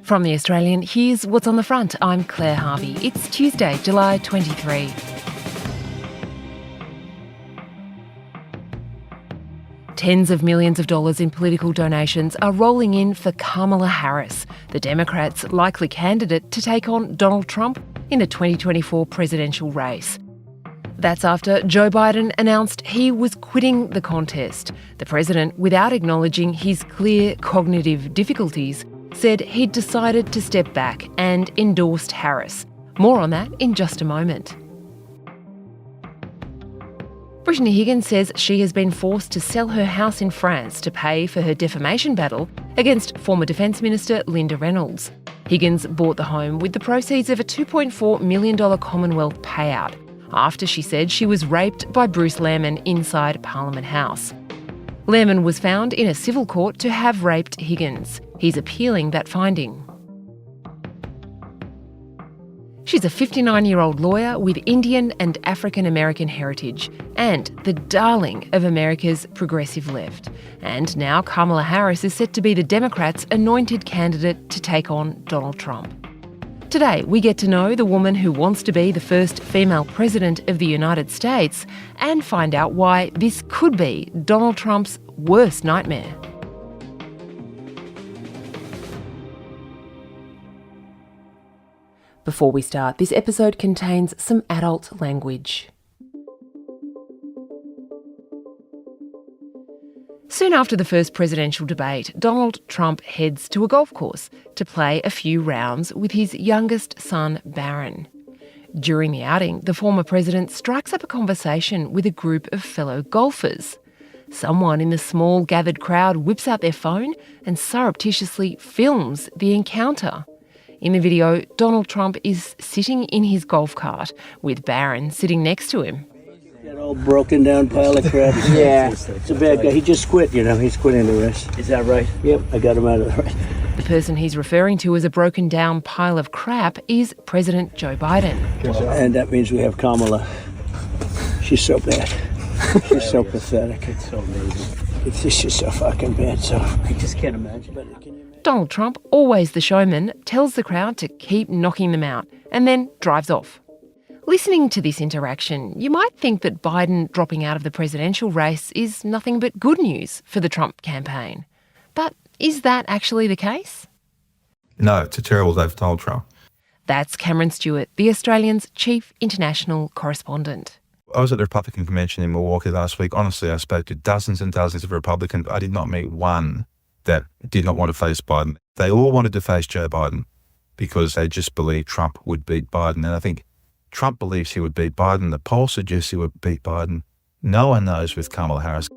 From The Australian, here's what's on the front. I'm Claire Harvey. It's Tuesday, July 23. Tens of millions of dollars in political donations are rolling in for Kamala Harris, the Democrats' likely candidate to take on Donald Trump in the 2024 presidential race. That's after Joe Biden announced he was quitting the contest. The president, without acknowledging his clear cognitive difficulties, said he'd decided to step back and endorsed Harris. More on that in just a moment. Brittany Higgins says she has been forced to sell her house in France to pay for her defamation battle against former Defence Minister Linda Reynolds. Higgins bought the home with the proceeds of a $2.4 million Commonwealth payout after she said she was raped by Bruce Lehrmann inside Parliament House. Lehrmann was found in a civil court to have raped Higgins. He's appealing that finding. She's a 59-year-old lawyer with Indian and African American heritage and the darling of America's progressive left. And now Kamala Harris is set to be the Democrats' anointed candidate to take on Donald Trump. Today, we get to know the woman who wants to be the first female president of the United States and find out why this could be Donald Trump's worst nightmare. Before we start, this episode contains some adult language. Soon after the first presidential debate, Donald Trump heads to a golf course to play a few rounds with his youngest son, Barron. During the outing, the former president strikes up a conversation with a group of fellow golfers. Someone in the small gathered crowd whips out their phone and surreptitiously films the encounter. In the video, Donald Trump is sitting in his golf cart with Barron sitting next to him. That old broken down pile of crap. Yeah, it's a bad guy. He just quit, he's quitting the race. Is that right? Yep, I got him out of the race. The person he's referring to as a broken down pile of crap is President Joe Biden. And that means we have Kamala. She's so bad. She's so pathetic. It's so amazing. It's just so fucking bad, so I just can't imagine. But can you imagine? Donald Trump, always the showman, tells the crowd to keep knocking them out and then drives off. Listening to this interaction, you might think that Biden dropping out of the presidential race is nothing but good news for the Trump campaign. But is that actually the case? No, it's a terrible day for Donald Trump. That's Cameron Stewart, the Australian's chief international correspondent. I was at the Republican convention in Milwaukee last week. Honestly, I spoke to dozens and dozens of Republicans. I did not meet one that did not want to face Biden. They all wanted to face Joe Biden because they just believed Trump would beat Biden. And I think Trump believes he would beat Biden. The poll suggests he would beat Biden. No one knows with Kamala Harris.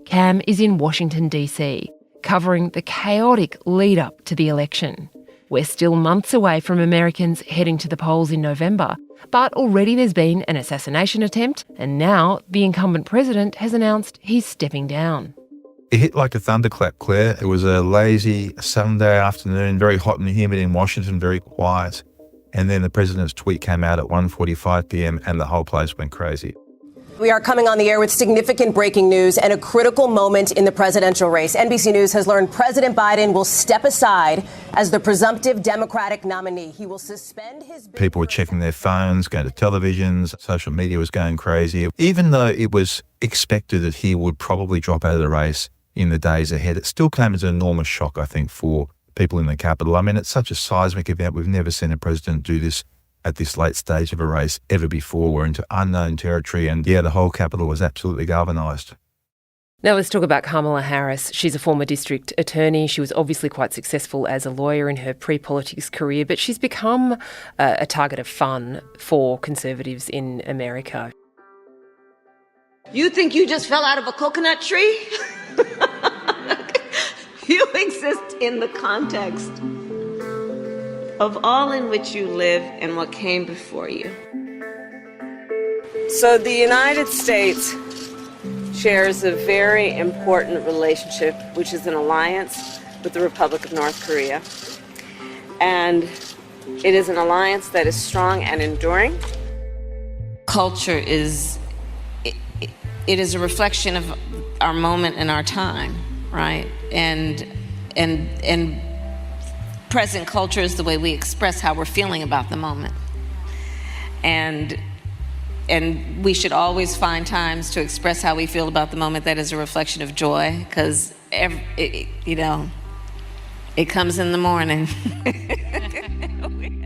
Cam is in Washington, D.C., covering the chaotic lead-up to the election. We're still months away from Americans heading to the polls in November, but already there's been an assassination attempt, and now the incumbent president has announced he's stepping down. It hit like a thunderclap, Claire. It was a lazy Sunday afternoon, very hot and humid in Washington, very quiet. And then the president's tweet came out at 1:45 p.m. and the whole place went crazy. We are coming on the air with significant breaking news and a critical moment in the presidential race. NBC News has learned President Biden will step aside as the presumptive Democratic nominee. He will suspend his... People were checking their phones, going to televisions, social media was going crazy. Even though it was expected that he would probably drop out of the race in the days ahead, it still came as an enormous shock, I think, for people in the Capitol. I mean, it's such a seismic event. We've never seen a president do this at this late stage of a race ever before. We're into unknown territory, and the whole Capitol was absolutely galvanised. Now let's talk about Kamala Harris. She's a former district attorney. She was obviously quite successful as a lawyer in her pre-politics career, but she's become a target of fun for conservatives in America. You think you just fell out of a coconut tree? You exist in the context of all in which you live and what came before you. So the United States shares a very important relationship, which is an alliance with the Republic of North Korea. And it is an alliance that is strong and enduring. Culture is, it is a reflection of our moment in our time, right? And present culture is the way we express how we're feeling about the moment. And we should always find times to express how we feel about the moment that is a reflection of joy, because it comes in the morning.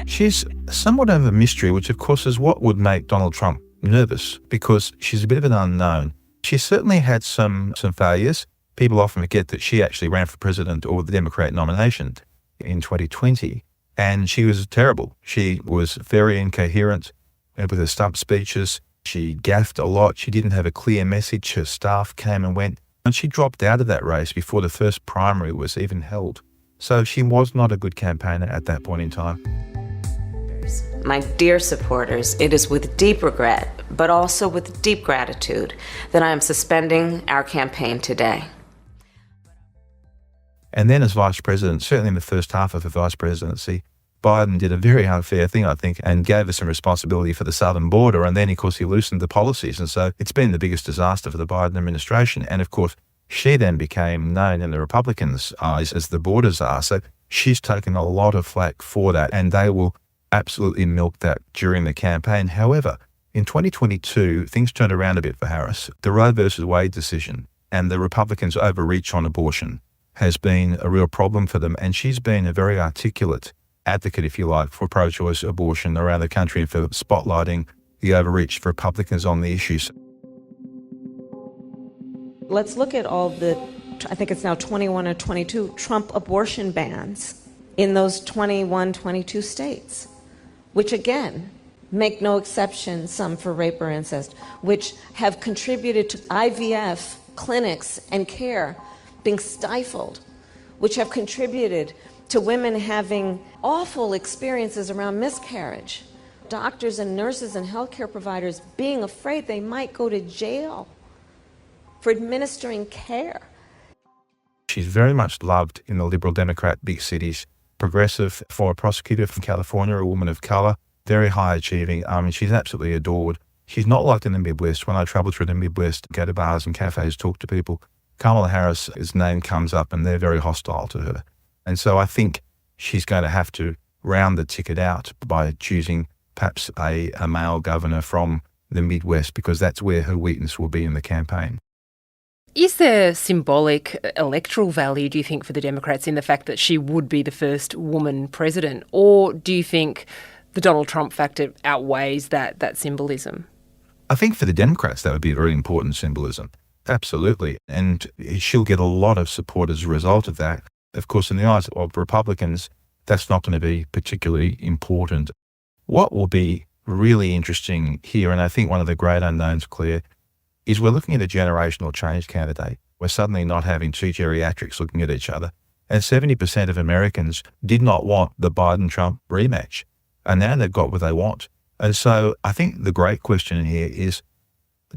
She's somewhat of a mystery, which of course is what would make Donald Trump nervous, because she's a bit of an unknown. She certainly had some failures. People often forget that she actually ran for president or the Democrat nomination in 2020, and she was terrible. She was very incoherent with her stump speeches. She gaffed a lot. She didn't have a clear message. Her staff came and went, and she dropped out of that race before the first primary was even held. So she was not a good campaigner at that point in time. My dear supporters, it is with deep regret, but also with deep gratitude, that I am suspending our campaign today. And then as vice president, certainly in the first half of her vice presidency, Biden did a very unfair thing, I think, and gave her some responsibility for the southern border. And then, of course, he loosened the policies. And so it's been the biggest disaster for the Biden administration. And, of course, she then became known in the Republicans' eyes as the border czar. So she's taken a lot of flack for that, and they will absolutely milk that during the campaign. However, in 2022, things turned around a bit for Harris. The Roe versus Wade decision and the Republicans' overreach on abortion has been a real problem for them. And she's been a very articulate advocate, if you like, for pro-choice abortion around the country and for spotlighting the overreach for Republicans on the issues. Let's look at all the, I think it's now 21 or 22, Trump abortion bans in those 21, 22 states, which again, make no exception, some for rape or incest, which have contributed to IVF clinics and care being stifled, which have contributed to women having awful experiences around miscarriage, doctors and nurses and healthcare providers being afraid they might go to jail for administering care. She's very much loved in the Liberal Democrat big cities. Progressive, former prosecutor from California, a woman of color, very high achieving. She's absolutely adored. She's not liked in the Midwest. When I travel through the Midwest, go to bars and cafes, talk to people, Kamala Harris's name comes up and they're very hostile to her. And so I think she's going to have to round the ticket out by choosing perhaps a male governor from the Midwest, because that's where her weakness will be in the campaign. Is there symbolic electoral value, do you think, for the Democrats in the fact that she would be the first woman president? Or do you think the Donald Trump factor outweighs that symbolism? I think for the Democrats, that would be a very important symbolism. Absolutely. And she'll get a lot of support as a result of that. Of course, in the eyes of Republicans, that's not going to be particularly important. What will be really interesting here, and I think one of the great unknowns, Claire, is we're looking at a generational change candidate. We're suddenly not having two geriatrics looking at each other. And 70% of Americans did not want the Biden-Trump rematch. And now they've got what they want. And so I think the great question here is,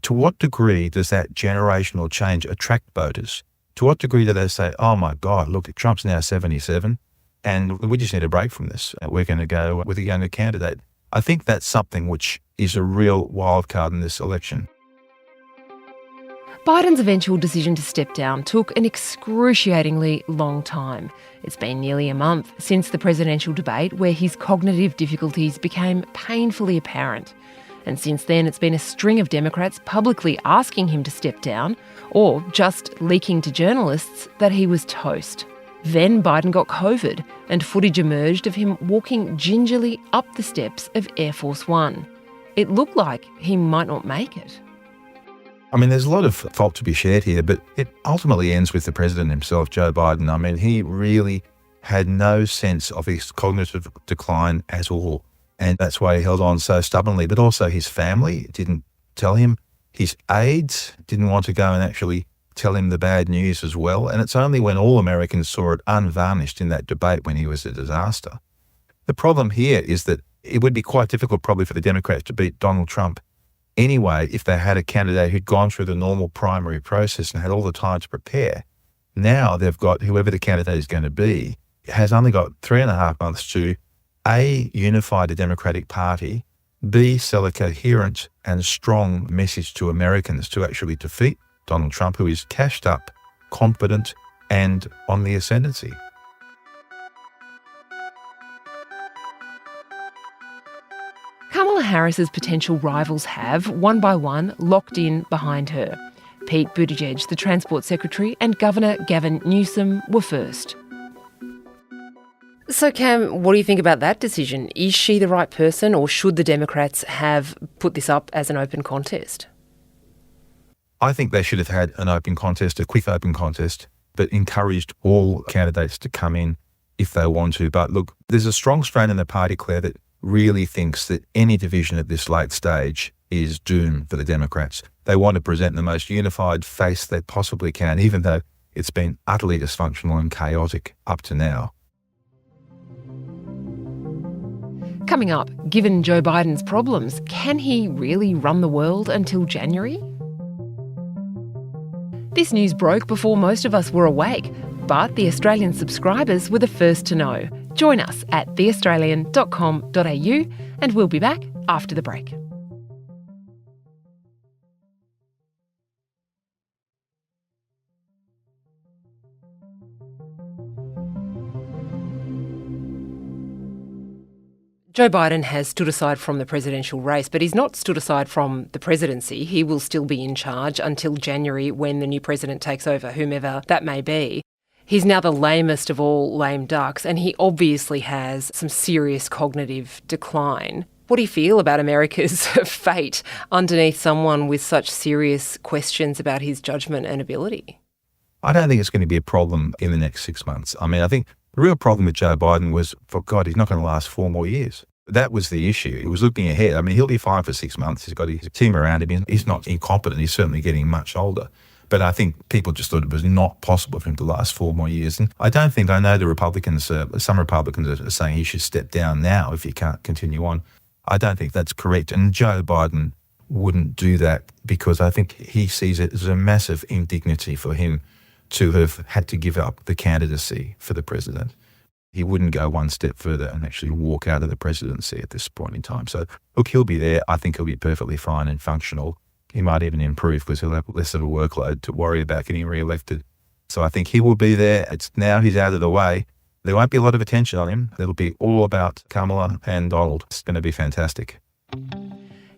to what degree does that generational change attract voters? To what degree do they say, oh my God, look, Trump's now 77 and we just need a break from this. We're going to go with a younger candidate. I think that's something which is a real wild card in this election. Biden's eventual decision to step down took an excruciatingly long time. It's been nearly a month since the presidential debate where his cognitive difficulties became painfully apparent. And since then, it's been a string of Democrats publicly asking him to step down, or just leaking to journalists that he was toast. Then Biden got COVID, and footage emerged of him walking gingerly up the steps of Air Force One. It looked like he might not make it. I mean, there's a lot of fault to be shared here, but it ultimately ends with the president himself, Joe Biden. I mean, he really had no sense of his cognitive decline at all. And that's why he held on so stubbornly. But also his family didn't tell him. His aides didn't want to go and actually tell him the bad news as well. And it's only when all Americans saw it unvarnished in that debate when he was a disaster. The problem here is that it would be quite difficult probably for the Democrats to beat Donald Trump anyway if they had a candidate who'd gone through the normal primary process and had all the time to prepare. Now they've got whoever the candidate is going to be has only got 3.5 months to A, unify the Democratic Party, B, sell a coherent and strong message to Americans to actually defeat Donald Trump, who is cashed up, confident, and on the ascendancy. Harris's potential rivals have, one by one, locked in behind her. Pete Buttigieg, the Transport Secretary, and Governor Gavin Newsom were first. So Cam, what do you think about that decision? Is she the right person, or should the Democrats have put this up as an open contest? I think they should have had an open contest, a quick open contest, but encouraged all candidates to come in if they want to. But look, there's a strong strain in the party, Claire, that really thinks that any division at this late stage is doom for the Democrats. They want to present the most unified face they possibly can, even though it's been utterly dysfunctional and chaotic up to now. Coming up, given Joe Biden's problems, can he really run the world until January? This news broke before most of us were awake, but the Australian subscribers were the first to know. Join us at theaustralian.com.au and we'll be back after the break. Joe Biden has stood aside from the presidential race, but he's not stood aside from the presidency. He will still be in charge until January when the new president takes over, whomever that may be. He's now the lamest of all lame ducks, and he obviously has some serious cognitive decline. What do you feel about America's fate underneath someone with such serious questions about his judgment and ability? I don't think it's going to be a problem in the next 6 months. I mean, I think the real problem with Joe Biden was, for God, he's not going to last 4 more years. That was the issue. He was looking ahead. I mean, he'll be fine for 6 months. He's got his team around him. He's not incompetent. He's certainly getting much older. But I think people just thought it was not possible for him to last 4 more years. And I know the Republicans, some Republicans are saying he should step down now if he can't continue on. I don't think that's correct. And Joe Biden wouldn't do that because I think he sees it as a massive indignity for him to have had to give up the candidacy for the president. He wouldn't go one step further and actually walk out of the presidency at this point in time. So, look, he'll be there. I think he'll be perfectly fine and functional. He might even improve because he'll have less of a workload to worry about getting re-elected. So I think he will be there. It's now he's out of the way. There won't be a lot of attention on him. It'll be all about Kamala and Donald. It's going to be fantastic.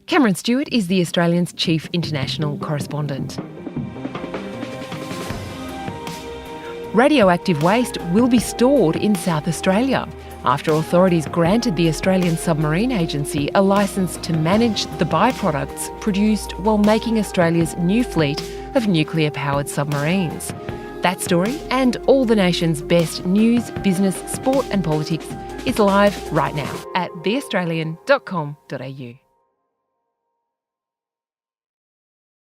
Cameron Stewart is the Australian's chief international correspondent. Radioactive waste will be stored in South Australia after authorities granted the Australian Submarine Agency a licence to manage the byproducts produced while making Australia's new fleet of nuclear-powered submarines. That story and all the nation's best news, business, sport and politics is live right now at theaustralian.com.au.